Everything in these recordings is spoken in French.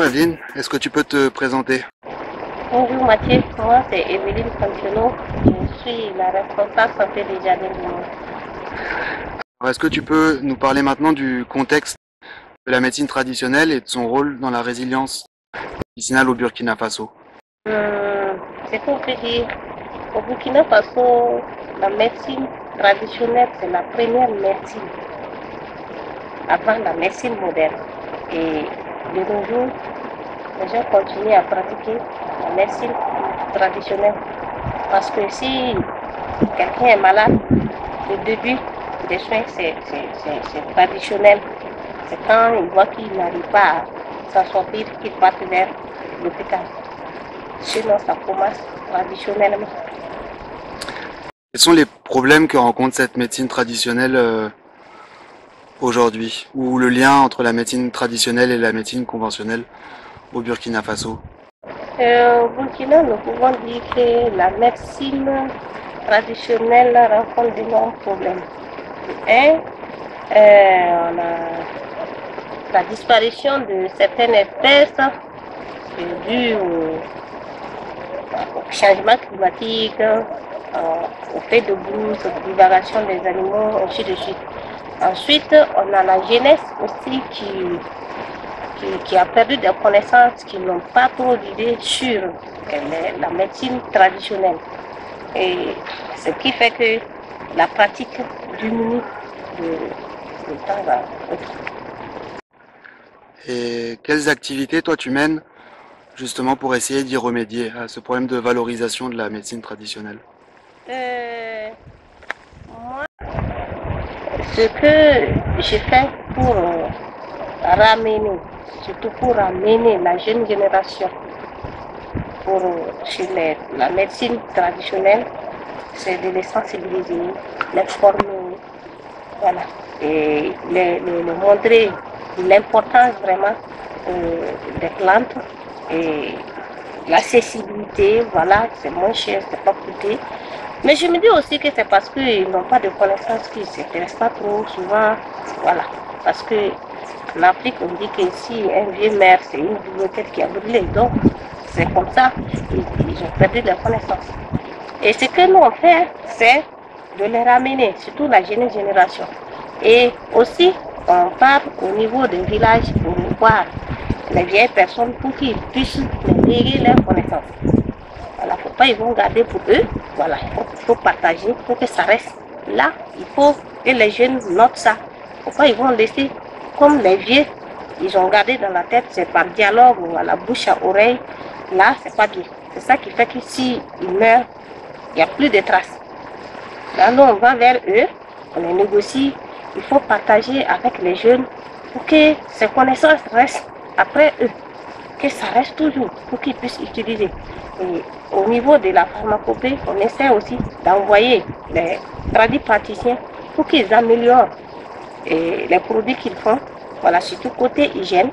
Evelyne, est-ce que tu peux te présenter? Bonjour Mathieu, moi c'est Evelyne Cantino, je suis la responsable santé des jardins du monde. Alors, est-ce que tu peux nous parler maintenant du contexte de la médecine traditionnelle et de son rôle dans la résilience médicinale au Burkina Faso? C'est qu'on peut dire, au Burkina Faso, la médecine traditionnelle c'est la première médecine avant la médecine moderne. Et de nos jours, les gens continuent à pratiquer la médecine traditionnelle. Parce que si quelqu'un est malade, le début des soins, c'est traditionnel. C'est quand il voit qu'il n'arrive pas à s'en sortir qu'il parte vers l'hôpital. Sinon, ça commence traditionnellement. Quels sont les problèmes que rencontre cette médecine traditionnelle aujourd'hui, ou le lien entre la médecine traditionnelle et la médecine conventionnelle au Burkina Faso? Au Burkina, nous pouvons dire que la médecine traditionnelle rencontre d'énormes problèmes. Un, on a la disparition de certaines espèces due au changement climatique, au fait de brousse, de divagation des animaux, ainsi de suite. Ensuite, on a la jeunesse aussi qui a perdu des connaissances, qui n'ont pas trop d'idées sur la médecine traditionnelle. Et ce qui fait que la pratique diminue de temps à autre. Et quelles activités toi tu mènes justement pour essayer d'y remédier à ce problème de valorisation de la médecine traditionnelle? Moi, ce que j'ai fait pour ramener, surtout pour ramener la jeune génération sur la médecine traditionnelle, c'est de les sensibiliser, les former, voilà, et les montrer l'importance vraiment des plantes et l'accessibilité, voilà, c'est moins cher, c'est pas coûté. Mais je me dis aussi que c'est parce qu'ils n'ont pas de connaissances, qu'ils ne s'intéressent pas trop souvent, voilà, parce que en Afrique, on dit que si un vieux maire, c'est une bibliothèque qui a brûlé, donc c'est comme ça, ils ont perdu leurs connaissances. Et ce que nous on fait, c'est de les ramener, surtout la jeune génération. Et aussi, on part au niveau des villages pour voir les vieilles personnes pour qu'ils puissent léguer leurs connaissances. Voilà, il ne faut pas ils vont garder pour eux. Voilà, il faut partager pour que ça reste là. Il faut que les jeunes notent ça. Il ne faut pas ils vont laisser comme les vieux. Ils ont gardé dans la tête, c'est par dialogue ou à la bouche à oreille. Là, c'est pas bien. C'est ça qui fait que s'ils meurent, il n'y a plus de traces. Là, nous, on va vers eux, on les négocie. Il faut partager avec les jeunes pour que ces connaissances restent après eux, que ça reste toujours pour qu'ils puissent utiliser. Et au niveau de la pharmacopée, on essaie aussi d'envoyer les praticiens pour qu'ils améliorent les produits qu'ils font, voilà, surtout côté hygiène,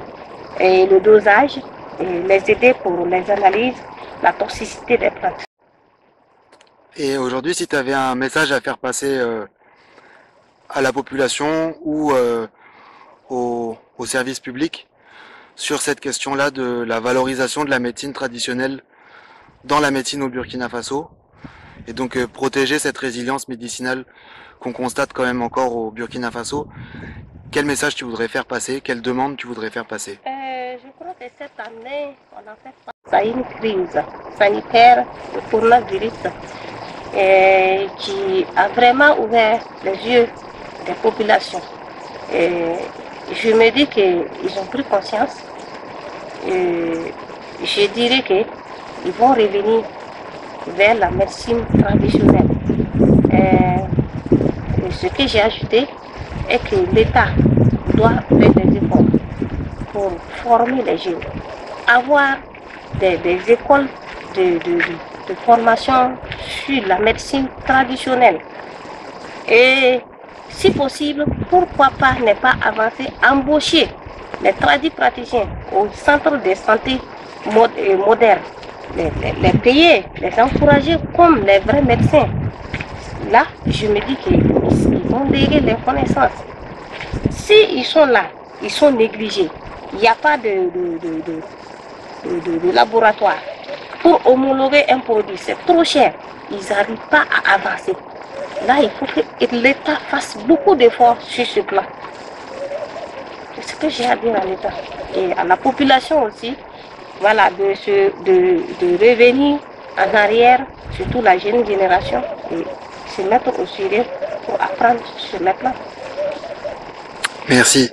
et le dosage, et les aider pour les analyses, la toxicité des plantes. Et aujourd'hui, si tu avais un message à faire passer à la population ou au service public sur cette question-là de la valorisation de la médecine traditionnelle dans la médecine au Burkina Faso, et donc protéger cette résilience médicinale qu'on constate quand même encore au Burkina Faso, quel message tu voudrais faire passer, quelle demande tu voudrais faire passer? Je crois que cette année, on a fait face à une crise sanitaire, le coronavirus, qui a vraiment ouvert les yeux des populations. Et je me dis qu'ils ont pris conscience. Et je dirais qu'ils vont revenir vers la médecine traditionnelle. Et ce que j'ai ajouté est que l'État doit faire des efforts pour former les jeunes, avoir des écoles de formation sur la médecine traditionnelle. Et si possible, pourquoi pas ne pas avancer, embaucher les praticiens au centre de santé modernes, les payer, les encourager comme les vrais médecins. Là, je me dis qu'ils vont léguer les connaissances. S'ils sont là, ils sont négligés, il n'y a pas de laboratoire pour homologuer un produit. C'est trop cher. Ils n'arrivent pas à avancer. Là, il faut que l'État fasse beaucoup d'efforts sur ce plan. C'est ce que j'ai à dire à l'État. Et à la population aussi, voilà, de revenir en arrière, surtout la jeune génération, et se mettre au sérieux pour apprendre sur le plan. Merci.